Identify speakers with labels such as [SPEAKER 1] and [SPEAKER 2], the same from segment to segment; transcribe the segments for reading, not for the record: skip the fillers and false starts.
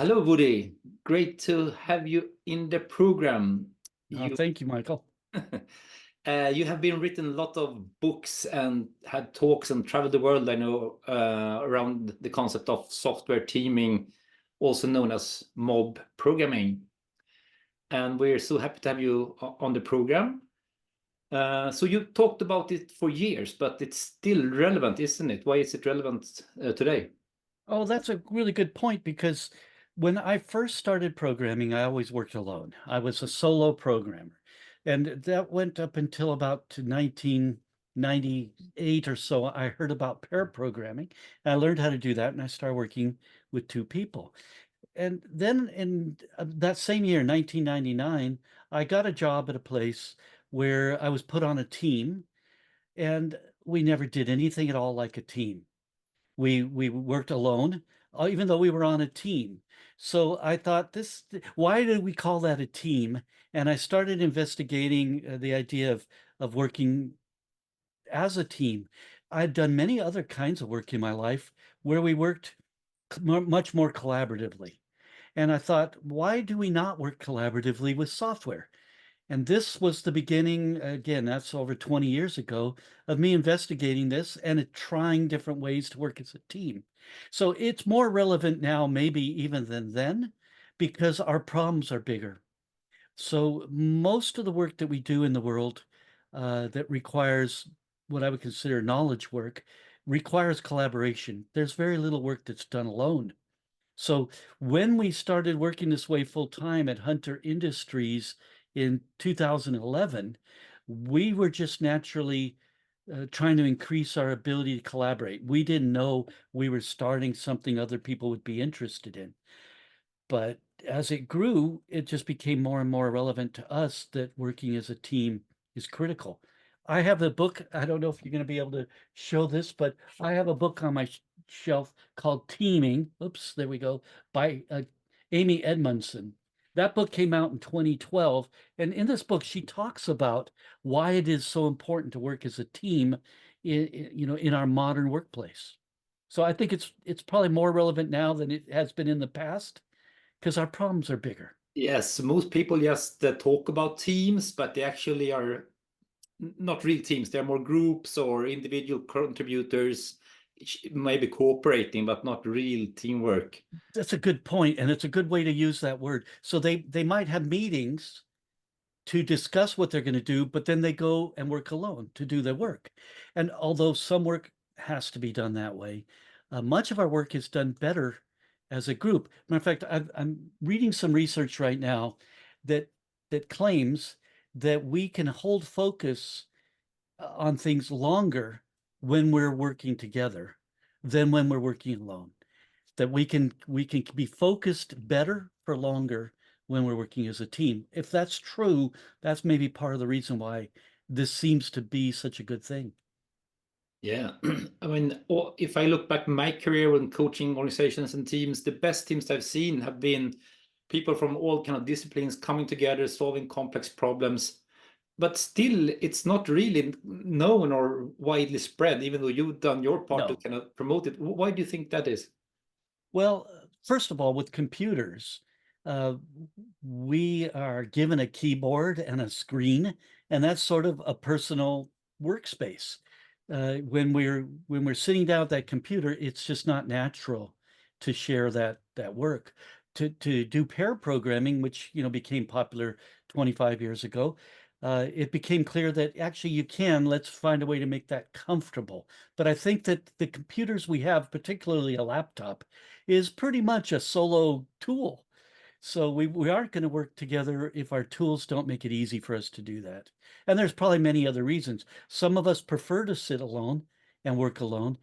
[SPEAKER 1] Hello, Woody. Great to have you in the program. You
[SPEAKER 2] Thank you, Michael.
[SPEAKER 1] you have been written a lot of books and had talks and traveled the world, I know, around the concept of software teaming, also known as mob programming. And we're so happy to have you on the program. So you talked about it for years, but it's still relevant, isn't it? Why is it relevant today?
[SPEAKER 2] Oh, that's a really good point because when I first started programming, I always worked alone. I was a solo programmer. And that went up until about 1998 or so. I heard about pair programming. And I learned how to do that, and I started working with two people. And then in that same year, 1999, I got a job at a place where I was put on a team, and we never did anything at all like a team. We worked alone, even though we were on a team. So I thought, why did we call that a team? And I started investigating the idea of working as a team. I'd done many other kinds of work in my life where we worked much more collaboratively. And I thought, why do we not work collaboratively with software? And this was the beginning, again, that's over 20 years ago, of me investigating this and trying different ways to work as a team. So it's more relevant now, maybe even than then, because our problems are bigger. So most of the work that we do in the world that requires what I would consider knowledge work requires collaboration. There's very little work that's done alone. So when we started working this way full time at Hunter Industries in 2011, we were just naturally trying to increase our ability to collaborate. We didn't know we were starting something other people would be interested in. But as it grew, it just became more and more relevant to us that working as a team is critical. I have a book. I don't know if you're going to be able to show this, but I have a book on my shelf called Teaming. Oops, there we go, by Amy Edmondson. That book came out in 2012. And in this book, she talks about why it is so important to work as a team in our modern workplace. So I think it's probably more relevant now than it has been in the past because our problems are bigger.
[SPEAKER 1] Yes, most people just talk about teams, but they actually are not real teams. They're more groups or individual contributors, maybe cooperating, but not real teamwork.
[SPEAKER 2] That's a good point, and it's a good way to use that word. So they might have meetings to discuss what they're going to do, but then they go and work alone to do their work. And although some work has to be done that way, much of our work is done better as a group. Matter of fact, I'm reading some research right now that claims that we can hold focus on things longer when we're working together than when we're working alone. That we can be focused better for longer when we're working as a team. If that's true, that's maybe part of the reason why this seems to be such a good thing.
[SPEAKER 1] Yeah, I mean, if I look back my career when coaching organizations and teams, the best teams I've seen have been people from all kind of disciplines coming together, solving complex problems. But still, it's not really known or widely spread, even though you've done your part to
[SPEAKER 2] No.
[SPEAKER 1] kind of promote it. Why do you think that is?
[SPEAKER 2] Well, first of all, with computers, uh, we are given a keyboard and a screen, and that's sort of a personal workspace. When we're sitting down at that computer, it's just not natural to share that work. To do pair programming, which became popular 25 years ago, it became clear that actually you can. Let's find a way to make that comfortable. But I think that the computers we have, particularly a laptop, is pretty much a solo tool. So we aren't going to work together if our tools don't make it easy for us to do that. And there's probably many other reasons. Some of us prefer to sit alone and work alone.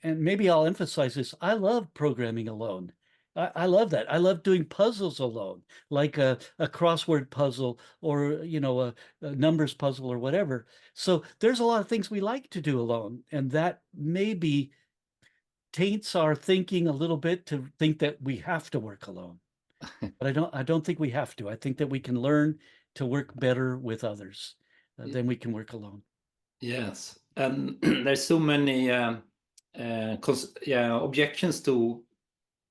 [SPEAKER 2] And maybe I'll emphasize this. I love programming alone. I love that. I love doing puzzles alone, like a crossword puzzle or, a numbers puzzle or whatever. So there's a lot of things we like to do alone. And that maybe taints our thinking a little bit to think that we have to work alone. But I don't think we have to. I think that we can learn to work better with others than we can work alone.
[SPEAKER 1] Yes, and there's so many yeah, objections to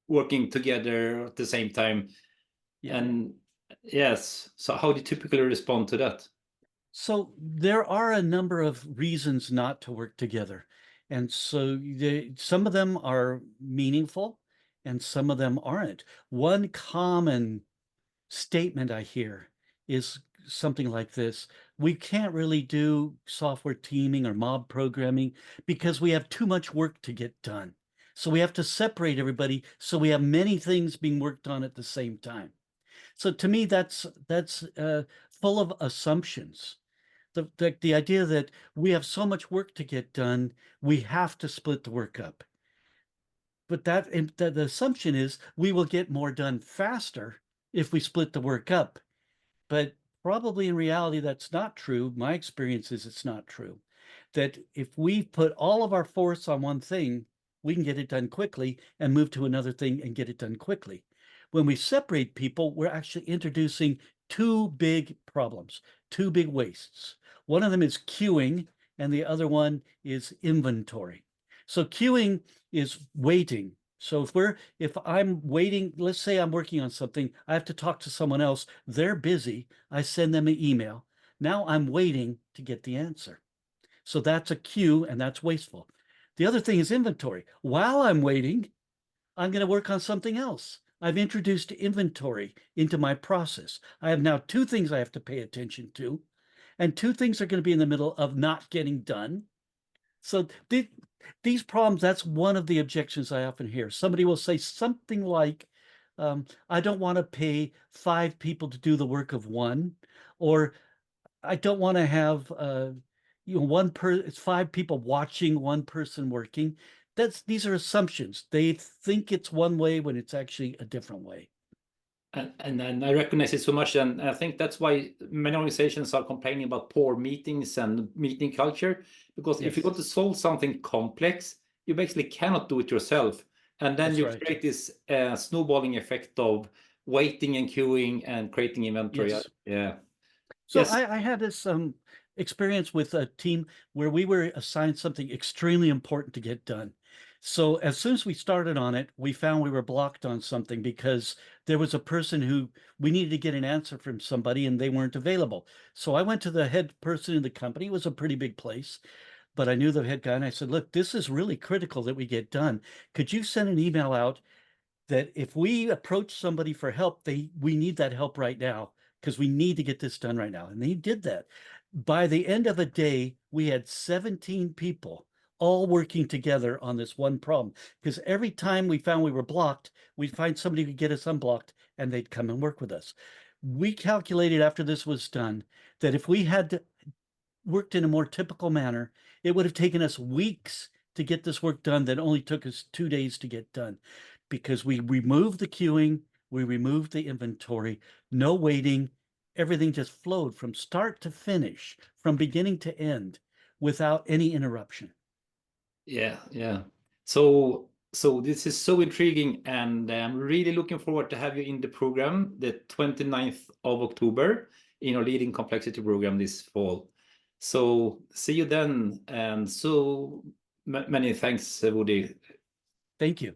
[SPEAKER 1] working together at the same time.
[SPEAKER 2] Yeah.
[SPEAKER 1] And yes, so how do you typically respond to that?
[SPEAKER 2] So there are a number of reasons not to work together. And so some of them are meaningful and some of them aren't. One common statement I hear is something like this: we can't really do software teaming or mob programming because we have too much work to get done. So we have to separate everybody so we have many things being worked on at the same time. So to me, that's full of assumptions. The idea that we have so much work to get done, we have to split the work up. But the assumption is we will get more done faster if we split the work up. But probably in reality, that's not true. My experience is it's not true. That if we put all of our force on one thing, we can get it done quickly and move to another thing and get it done quickly. When we separate people, we're actually introducing two big problems, two big wastes. One of them is queuing, and the other one is inventory. So queuing is waiting. So if I'm waiting, let's say I'm working on something, I have to talk to someone else. They're busy. I send them an email. Now I'm waiting to get the answer. So that's a queue, and that's wasteful. The other thing is inventory. While I'm waiting, I'm going to work on something else. I've introduced inventory into my process. I have now two things I have to pay attention to, and two things are going to be in the middle of not getting done. So these problems, that's one of the objections I often hear. Somebody will say something like, I don't want to pay 5 people to do the work of one, or I don't want to have it's 5 people watching one person working. These are assumptions. They think it's one way when it's actually a different way.
[SPEAKER 1] And I recognize it so much, and I think that's why many organizations are complaining about poor meetings and meeting culture. Because if you
[SPEAKER 2] Yes,
[SPEAKER 1] want to solve something complex, you basically cannot do it yourself, and then
[SPEAKER 2] that's
[SPEAKER 1] you
[SPEAKER 2] right.
[SPEAKER 1] create this snowballing effect of waiting and queuing and creating inventory.
[SPEAKER 2] Yes.
[SPEAKER 1] Yeah.
[SPEAKER 2] So
[SPEAKER 1] Yes.
[SPEAKER 2] I had this experience with a team where we were assigned something extremely important to get done. So as soon as we started on it, we found we were blocked on something because there was a person who we needed to get an answer from somebody and they weren't available. So I went to the head person in the company. It was a pretty big place, but I knew the head guy and I said, look, this is really critical that we get done. Could you send an email out that if we approach somebody for help, we need that help right now because we need to get this done right now. And they did that. By the end of a day, we had 17 people all working together on this one problem. Because every time we found we were blocked, we'd find somebody who could get us unblocked and they'd come and work with us. We calculated after this was done that if we had worked in a more typical manner, it would have taken us weeks to get this work done that only took us 2 days to get done because we removed the queuing, we removed the inventory, no waiting. Everything just flowed from start to finish, from beginning to end, without any interruption.
[SPEAKER 1] Yeah. Yeah. So this is so intriguing, and I'm really looking forward to have you in the program the 29th of October in our leading complexity program this fall. So see you then, and so many thanks, Woody.
[SPEAKER 2] Thank you.